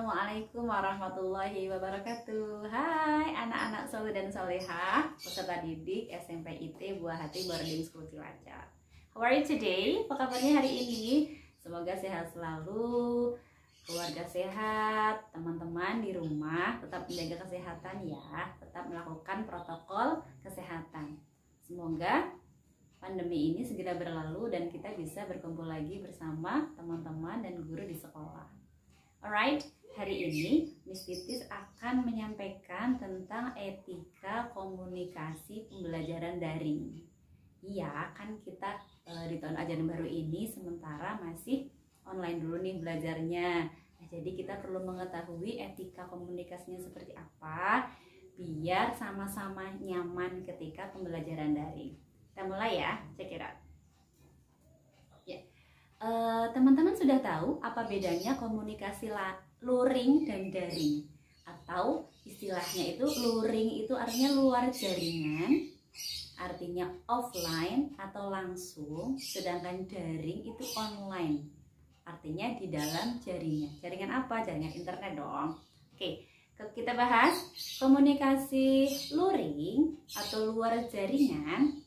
Assalamualaikum warahmatullahi wabarakatuh. Hai anak-anak soleh dan solehah, peserta didik SMP IT Buah Hati Boarding School Cilacap. How are you today? Apa kabarnya hari ini? Semoga sehat selalu, keluarga sehat, teman-teman di rumah tetap menjaga kesehatan ya, tetap melakukan protokol kesehatan. Semoga pandemi ini segera berlalu dan kita bisa berkumpul lagi bersama teman-teman dan guru di sekolah. Alright, hari ini Miss Titis akan menyampaikan tentang etika komunikasi pembelajaran daring. Iya, kan kita di tahun ajaran baru ini sementara masih online dulu nih belajarnya. Nah, jadi kita perlu mengetahui etika komunikasinya seperti apa biar sama-sama nyaman ketika pembelajaran daring. Kita mulai ya, check it out. Teman-teman sudah tahu apa bedanya komunikasi luring dan daring? Atau istilahnya itu luring itu artinya luar jaringan, artinya offline atau langsung, sedangkan daring itu online, artinya di dalam jaringan. Jaringan apa? Jaringan internet dong. Oke, kita bahas komunikasi luring atau luar jaringan.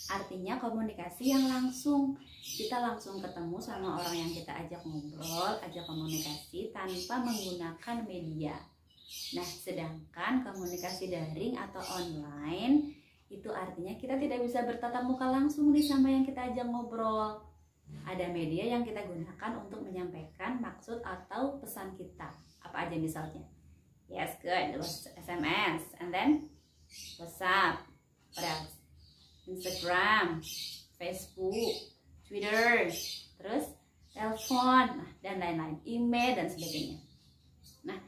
Artinya komunikasi yang langsung, kita langsung ketemu sama orang yang kita ajak ngobrol, ajak komunikasi tanpa menggunakan media. Nah, sedangkan komunikasi daring atau online itu artinya kita tidak bisa bertatap muka langsung nih sama yang kita ajak ngobrol. Ada media yang kita gunakan untuk menyampaikan maksud atau pesan kita. Apa aja misalnya? Yes, good. SMS, and then WhatsApp, what else? Instagram, Facebook, Twitter, terus telepon, dan lain-lain, email dan sebagainya. Nah,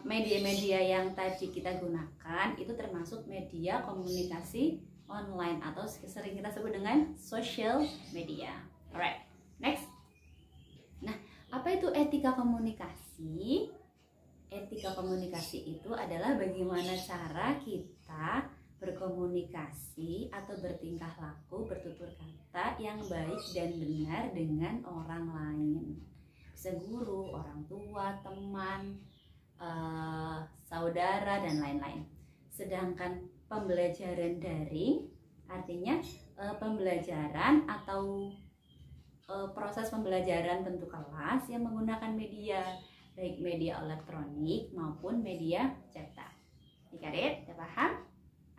media-media yang tadi kita gunakan itu termasuk media komunikasi online atau sering kita sebut dengan social media. Alright, next. Nah, apa itu etika komunikasi? Etika komunikasi itu adalah bagaimana cara kita berkomunikasi atau bertingkah laku, bertutur kata yang baik dan benar dengan orang lain. Bisa guru, orang tua, teman, saudara, dan lain-lain. Sedangkan pembelajaran daring artinya pembelajaran atau proses pembelajaran bentuk kelas yang menggunakan media, baik media elektronik maupun media cetak. Got it? Udah paham?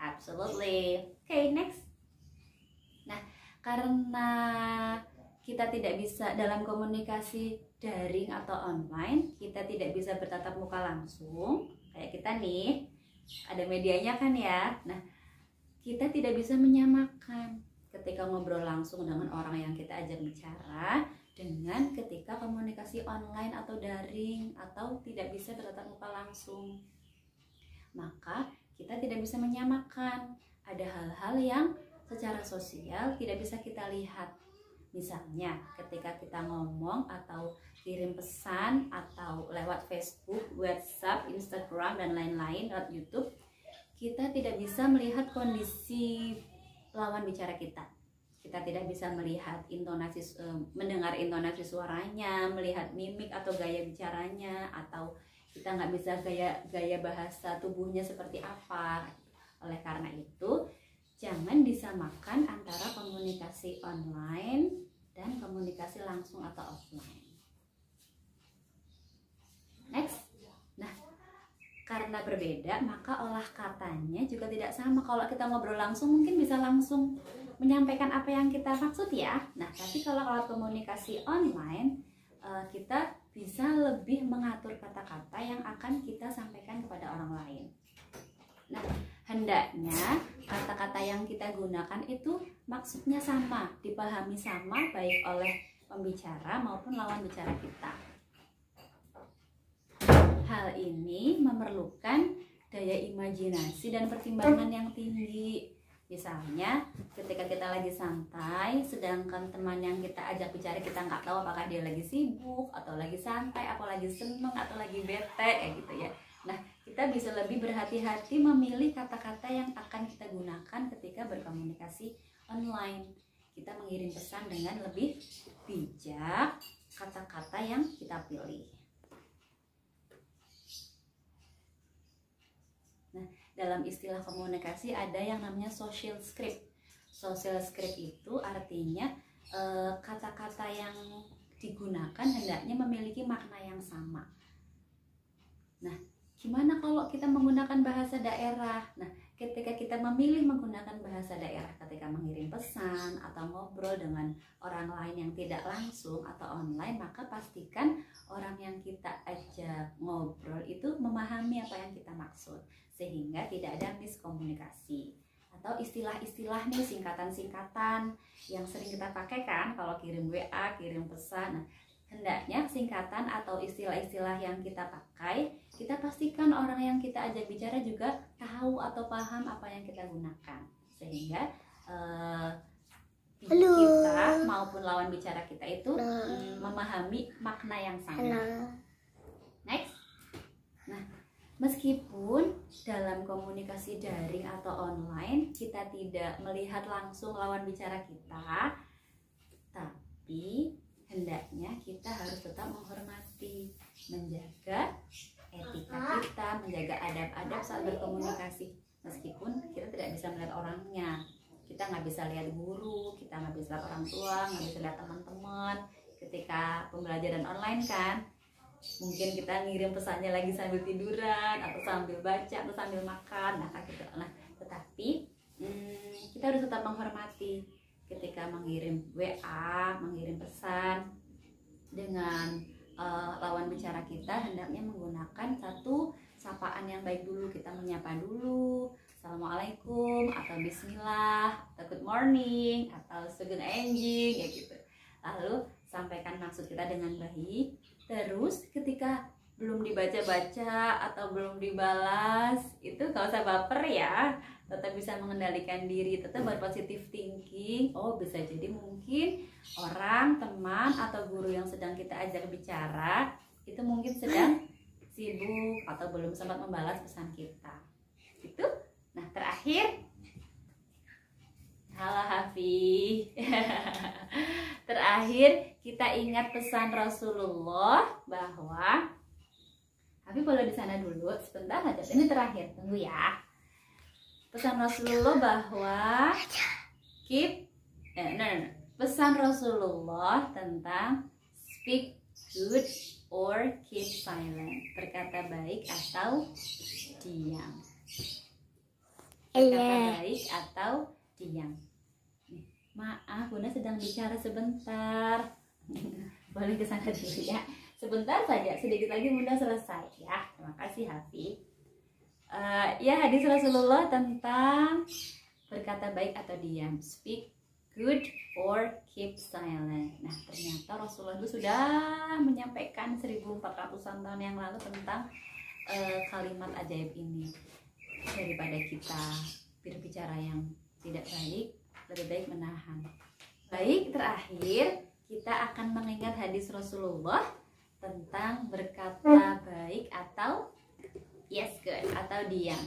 Absolutely. Okay, next. Nah, karena kita tidak bisa dalam komunikasi daring atau online, kita tidak bisa bertatap muka langsung. Kayak kita nih, ada medianya kan ya. Nah, kita tidak bisa menyamakan ketika ngobrol langsung dengan orang yang kita ajak bicara dengan ketika komunikasi online atau daring atau tidak bisa bertatap muka langsung. Maka kita tidak bisa menyamakan. Ada hal-hal yang secara sosial tidak bisa kita lihat. Misalnya ketika kita ngomong atau kirim pesan atau lewat Facebook, WhatsApp, Instagram, dan lain-lain, lewat YouTube, kita tidak bisa melihat kondisi lawan bicara kita. Kita tidak bisa melihat intonasi, mendengar intonasi suaranya, melihat mimik atau gaya bicaranya, atau kita nggak bisa gaya bahasa tubuhnya seperti apa. Oleh karena itu, jangan disamakan antara komunikasi online dan komunikasi langsung atau offline. Next. Nah, karena berbeda, maka olah katanya juga tidak sama. Kalau kita ngobrol langsung, mungkin bisa langsung menyampaikan apa yang kita maksud ya. Nah, tapi kalau komunikasi online, kita bisa lebih mengatur kata-kata yang akan kita sampaikan kepada orang lain. Nah, hendaknya kata-kata yang kita gunakan itu maksudnya sama, dipahami sama baik oleh pembicara maupun lawan bicara kita. Hal ini memerlukan daya imajinasi dan pertimbangan yang tinggi. Misalnya ketika kita lagi santai, sedangkan teman yang kita ajak bicara kita nggak tahu apakah dia lagi sibuk atau lagi santai, atau lagi seneng atau lagi bete kayak gitu ya. Nah, kita bisa lebih berhati-hati memilih kata-kata yang akan kita gunakan ketika berkomunikasi online. Kita mengirim pesan dengan lebih bijak kata-kata yang kita pilih. dalam istilah komunikasi ada yang namanya social script. Social script itu artinya kata-kata yang digunakan hendaknya memiliki makna yang sama. Nah, gimana kalau kita menggunakan bahasa daerah? Nah, ketika kita memilih menggunakan bahasa daerah ketika mengirim pesan atau ngobrol dengan orang lain yang tidak langsung atau online, maka pastikan orang yang kita ajak ngobrol itu memahami apa yang kita maksud, sehingga tidak ada miskomunikasi. Atau istilah-istilah nih, singkatan-singkatan yang sering kita pakai kan kalau kirim WA, kirim pesan. Nah, hendaknya singkatan atau istilah-istilah yang kita pakai, kita pastikan orang yang kita ajak bicara juga tahu atau paham apa yang kita gunakan, sehingga kita maupun lawan bicara kita itu memahami makna yang sama. Next. Nah, meskipun dalam komunikasi daring atau online kita tidak melihat langsung lawan bicara kita, tapi hendaknya kita harus tetap menghormati, menjaga etika kita, menjaga adab-adab saat berkomunikasi. Meskipun kita tidak bisa melihat orangnya, kita nggak bisa lihat guru, kita nggak bisa lihat orang tua, nggak bisa lihat teman-teman. Ketika pembelajaran online kan, mungkin kita ngirim pesannya lagi sambil tiduran, atau sambil baca, atau sambil makan, gitu. Nah, tetapi kita harus tetap menghormati. Ketika mengirim WA, mengirim pesan dengan lawan bicara kita, hendaknya menggunakan satu sapaan yang baik dulu. Kita menyapa dulu, assalamualaikum, atau bismillah, atau good morning, atau sugeng enjing, ya gitu. Lalu sampaikan maksud kita dengan baik. Terus ketika belum dibaca-baca atau belum dibalas, itu gak usah baper ya, tetap bisa mengendalikan diri, tetap berpositif thinking. Oh, bisa jadi mungkin orang, teman, atau guru yang sedang kita ajak bicara itu mungkin sedang sibuk atau belum sempat membalas pesan kita. Itu. Nah, terakhir, halo Hafi. Terakhir, kita ingat pesan Rasulullah bahwa Hafi boleh di sana dulu sebentar aja. Ini terakhir, tunggu ya. Pesan Rasulullah bahwa pesan Rasulullah tentang speak good or keep silent, berkata baik atau diam. Berkata baik atau diam. Maaf, Bunda sedang bicara sebentar. Boleh ke sana dulu ya. Sebentar saja, sedikit lagi Bunda selesai ya. Terima kasih Hafi. Ya, hadis Rasulullah tentang berkata baik atau diam, speak good or keep silent. Nah, ternyata Rasulullah itu sudah menyampaikan 1400-an tahun yang lalu tentang kalimat ajaib ini. Daripada kita berbicara yang tidak baik, lebih baik menahan. Baik, terakhir kita akan mengingat hadis Rasulullah tentang berkata baik atau yes good atau diam,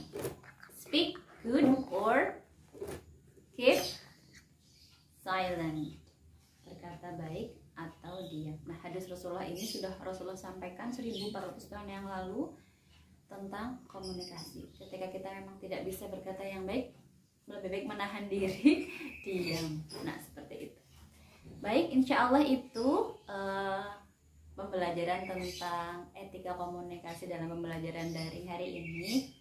speak good or keep silent, berkata baik atau diam. Nah, hadis Rasulullah ini sudah Rasulullah sampaikan 1400 tahun yang lalu tentang komunikasi. Ketika kita memang tidak bisa berkata yang baik, lebih baik menahan diri, diam. Nah, seperti itu. Baik, insya Allah itu pembelajaran tentang etika komunikasi dalam pembelajaran daring hari ini.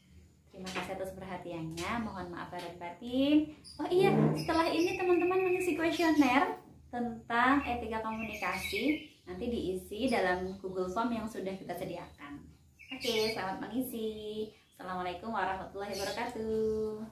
Terima kasih atas perhatiannya, mohon maaf lahir batin. Oh iya, setelah ini teman-teman mengisi kuesioner tentang etika komunikasi, nanti diisi dalam Google Form yang sudah kita sediakan. Oke, selamat mengisi. Assalamualaikum warahmatullahi wabarakatuh.